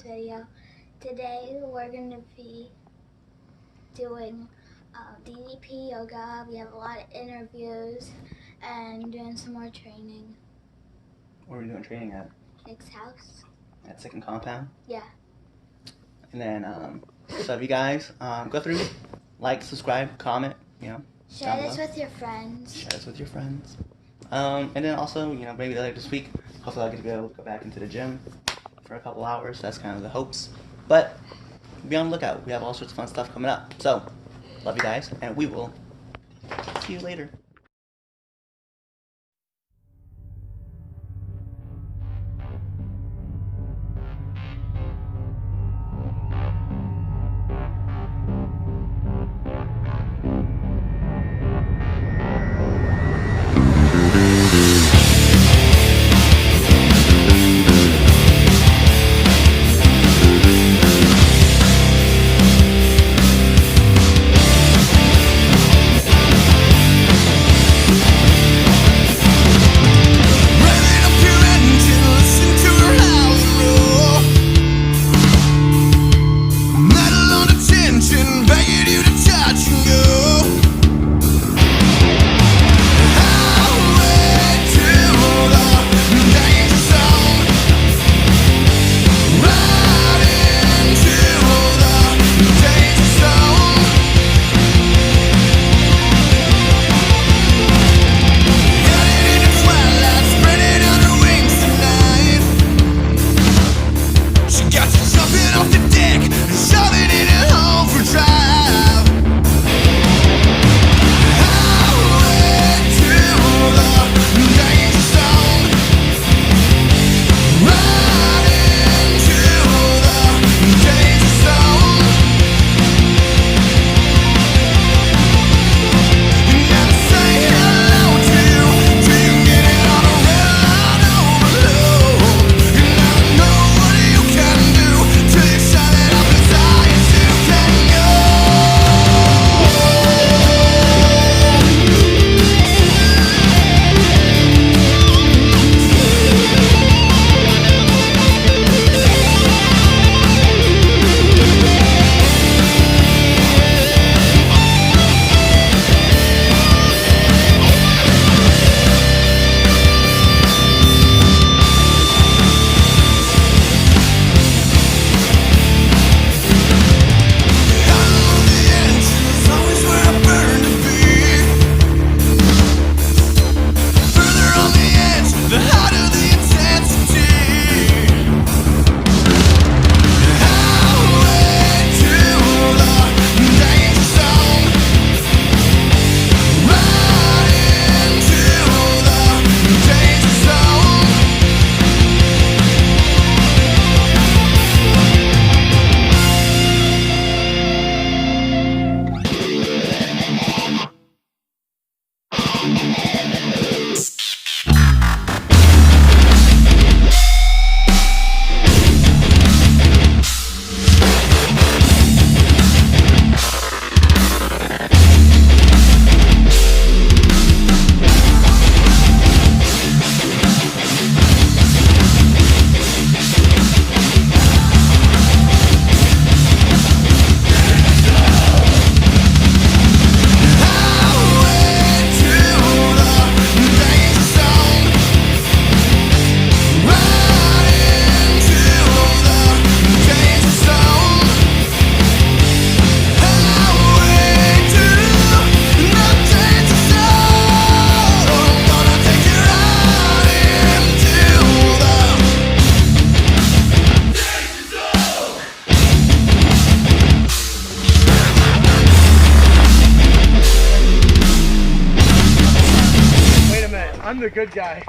video. Today we're going to be doing DDP yoga. We have a lot of interviews and doing some more training. Where are we doing training at? Nick's house. At Second Compound? Yeah. And then, so if you guys go through, like, subscribe, comment, Share this with your friends. Share this with your friends. And then also, maybe later this week, hopefully I'll get to be able to go back into the gym for a couple hours. That's kind of the hopes. But be on the lookout. We have all sorts of fun stuff coming up. So, love you guys, and we will see you later. I'm the good guy.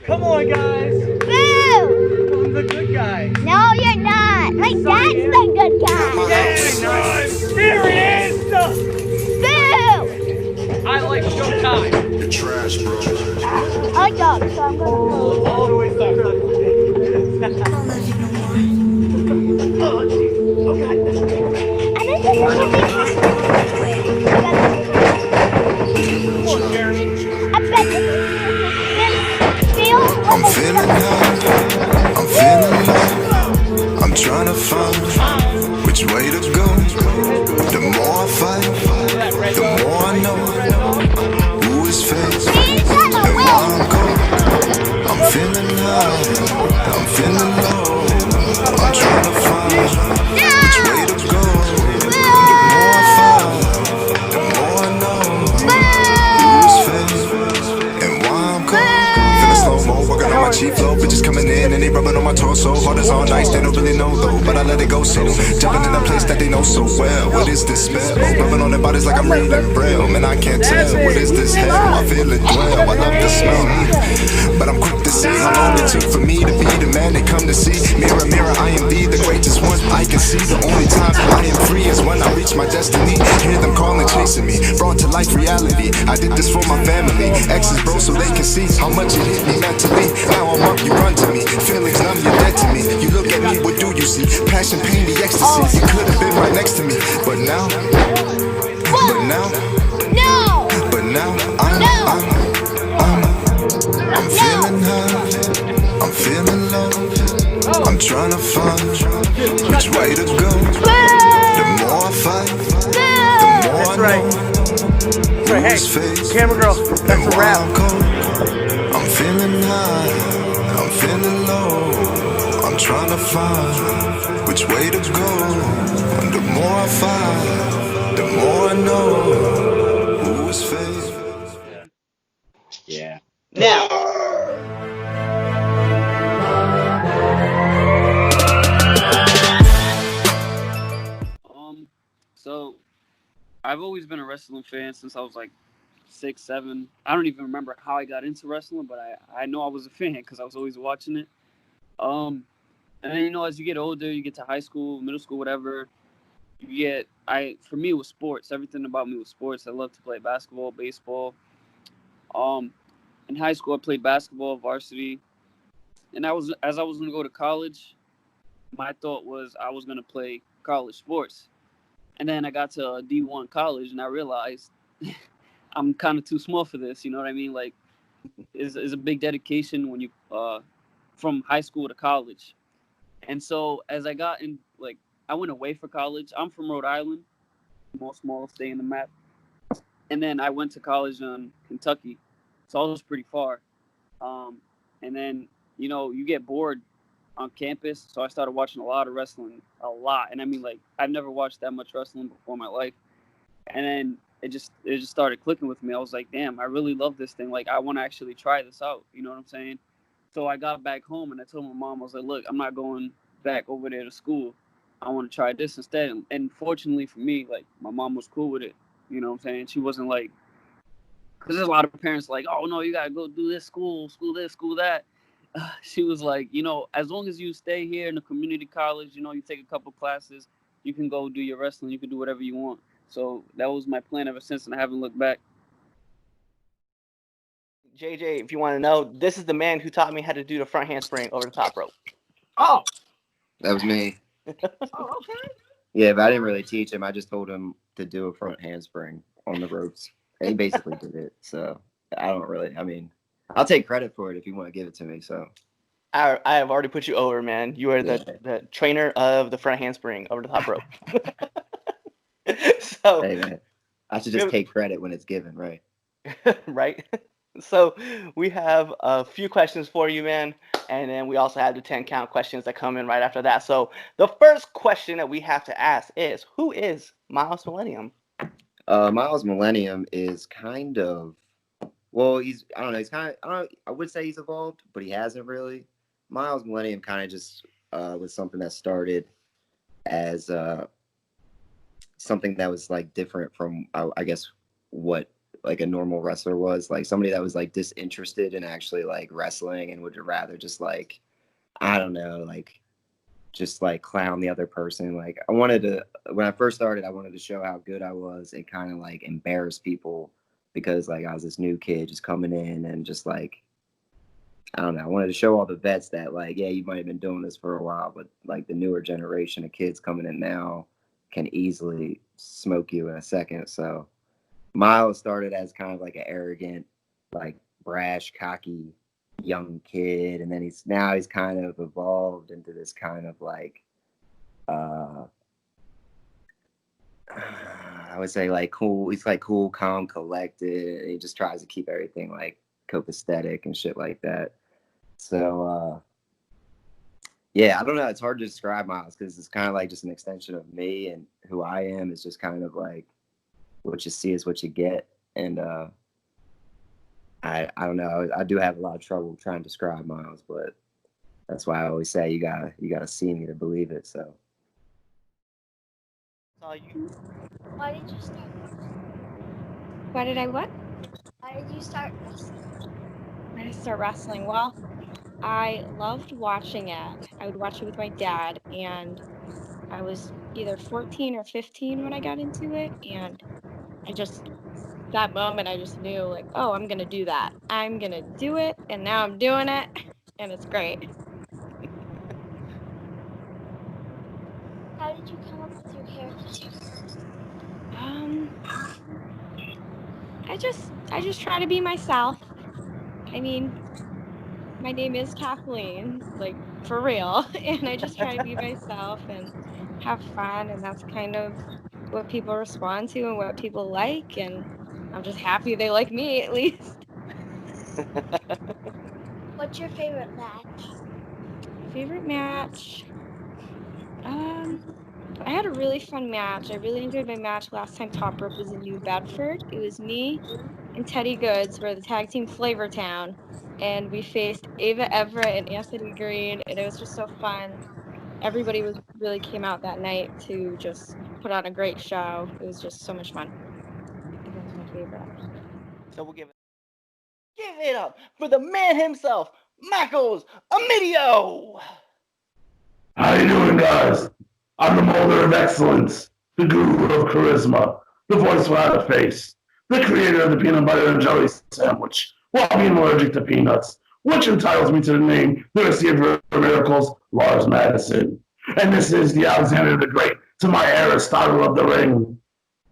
Come on, guys. Boo! I'm the good guy. No, you're not. My dad's the good guy. Yes, there he is. Boo! I like Showtime. You're trash, bro. I like dogs, so I'm gonna go. All the way stuck. Oh, jeez. Okay. I think this is Come on, Jeremy. I bet this is I'm feeling high, I'm feeling low. I'm trying to so hard as all nights, they don't really know though, but I let it go so. Jumping in a place that they know so well. What is this spell? Rubbing on their bodies like I'm reading braille. Man, I can't tell. What is this hell? I feel it dwell. I love the smell. But I'm quick to see how long it took for me to be the man they come to see. Mirror, mirror, I am the greatest one I can see. The only time I am free is when I reach my destiny. Hear them calling, chasing me, brought to life reality. I did this for my family, exes bro, so they can see how much it hit me mentally. Now I'm up, you run to me, feelings numb, you're dead to me. You look at me, what do you see? Passion, pain, the ecstasy. You could have been right next to me, but now I'm feeling high, I'm feeling low. I'm trying to find which way to go. The more I fight, the more I know. Hey, camera girl, that's a wrap. I'm feeling high, I'm feeling low. I'm trying to find which way to go. And the more I find, the more I know who is fake. Yeah. Now, So I've always been a wrestling fan since I was like 6, 7. I don't even remember how I got into wrestling, but I know I was a fan because I was always watching it. And then, as you get older, you get to high school, middle school, whatever, for me, it was sports. Everything about me was sports. I loved to play basketball, baseball. In high school, I played basketball, varsity. And as I was going to go to college, my thought was I was going to play college sports. And then I got to a D1 college, and I realized I'm kind of too small for this. You know what I mean? Like, it's a big dedication when you from high school to college. And so as I got in, like, I went away for college. I'm from Rhode Island, most smallest state in the map. And then I went to college in Kentucky, so I was pretty far. And then, you get bored on campus, so I started watching a lot of wrestling, a lot. And I mean, like, I've never watched that much wrestling before in my life. And then it just started clicking with me. I was like, damn, I really love this thing. Like, I want to actually try this out. You know what I'm saying? So I got back home and I told my mom, I was like, look, I'm not going back over there to school. I want to try this instead. And fortunately for me, like, my mom was cool with it. You know what I'm saying? She wasn't like, because there's a lot of parents like, oh, no, you got to go do this, school this, school that. She was like, as long as you stay here in the community college, you take a couple classes, you can go do your wrestling, you can do whatever you want. So that was my plan ever since, and I haven't looked back. JJ, if you want to know, this is the man who taught me how to do the front handspring over the top rope. Oh, That was me. oh, okay. Yeah, but I didn't really teach him. I just told him to do a front handspring on the ropes. And he basically did it. So I'll take credit for it if you want to give it to me. So I have already put you over, man. You are the trainer of the front handspring over the top rope. So, hey, man, I should just take credit when it's given, right? Right? So we have a few questions for you, man. And then we also have the 10 count questions that come in right after that. So the first question that we have to ask is, who is Miles Millennium? Miles Millennium is kind of, I would say he's evolved, but he hasn't really. Miles Millennium kind of just was something that started as something that was like different from, I guess, what like a normal wrestler was, like somebody that was like disinterested in actually like wrestling and would rather just like, I don't know, like just like clown the other person. Like when I first started, I wanted to show how good I was and kind of like embarrass people because like I was this new kid just coming in and just like, I don't know, I wanted to show all the vets that like, yeah, you might have been doing this for a while, but like the newer generation of kids coming in now can easily smoke you in a second. So Miles started as kind of like an arrogant, like brash, cocky young kid, and then he's kind of evolved into this kind of like I would say like cool. He's like cool, calm, collected. He just tries to keep everything like copacetic and shit like that. So yeah, I don't know. It's hard to describe Miles because it's kind of like just an extension of me, and who I am is just kind of like what you see is what you get. And I don't know. I do have a lot of trouble trying to describe Miles, but That's why I always say you gotta see me to believe it. So Saw you. Why did you start? Why did I what? Why did you start wrestling? Why did I start wrestling? Well, I loved watching it. I would watch it with my dad, and I was either 14 or 15 when I got into it, and that moment, I just knew, like, oh, I'm gonna do that. I'm gonna do it, and now I'm doing it, and it's great. How did you come up with your character? Um, I just try to be myself. I mean, my name is Kathleen, like for real, and I just try to be myself and have fun, and that's kind of what people respond to and what people like, and I'm just happy they like me at least. What's your favorite match? Favorite match? I had a really fun match. I really enjoyed my match last time Top Rope was in New Bedford. It was me and Teddy Goods. We're the tag team Flavortown, and we faced Ava Everett and Anthony Green, and it was just so fun. Everybody really came out that night to just put on a great show. It was just so much fun. I think that was my favorite. So we'll give it up for the man himself, Michaels Amidio. How you doing, guys? I'm the molder of excellence, the guru of charisma, the voice without a face, the creator of the peanut butter and jelly sandwich, while being allergic to peanuts, which entitles me to the name, the receiver of miracles, Lars Madison. And this is the Alexander the Great, to my Aristotle of the ring.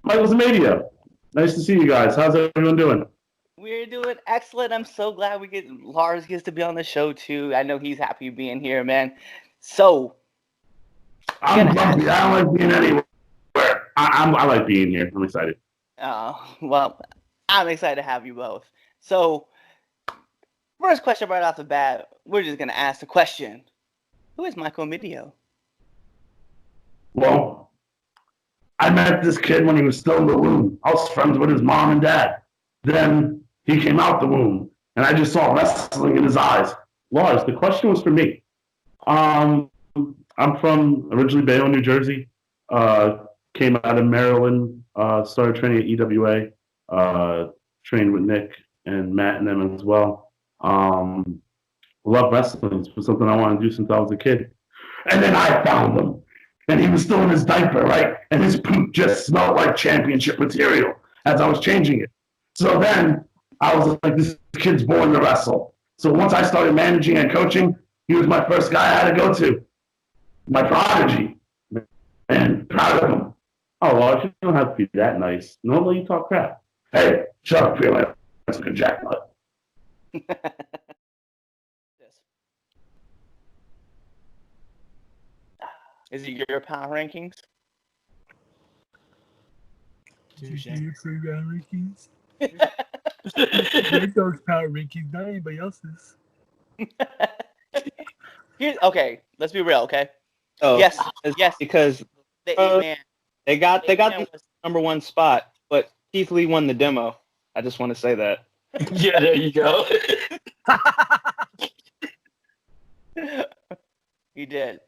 Michael's Media. Nice to see you guys. How's everyone doing? We're doing excellent. I'm so glad Lars gets to be on the show too. I know he's happy being here, man. So I'm grumpy. I don't like being anywhere. I like being here. I'm excited. Well, I'm excited to have you both. So, first question right off the bat, we're just gonna ask the question: who is Michael Amidio? Well, I met this kid when he was still in the womb. I was friends with his mom and dad. Then he came out the womb, and I just saw wrestling in his eyes. Lars, the question was for me. I'm from originally Bayonne, New Jersey. Came out of Maryland. Started training at EWA. Trained with Nick and Matt and them as well. Love wrestling. It was something I wanted to do since I was a kid. And then I found him. And he was still in his diaper, right? And his poop just smelled like championship material as I was changing it. So then I was like, this kid's born to wrestle. So once I started managing and coaching, he was my first guy I had to go to. My prodigy. And proud of him. Oh, well, you don't have to be that nice. Normally you talk crap. Hey, shut up, feel like that's a good jackpot. Is it your power rankings? Your power rankings? Red Dog's power rankings, not anybody else's. Okay, let's be real, okay? Oh, yes, because man. they got the number one spot, but Keith Lee won the demo. I just want to say that. Yeah, there you go. He did.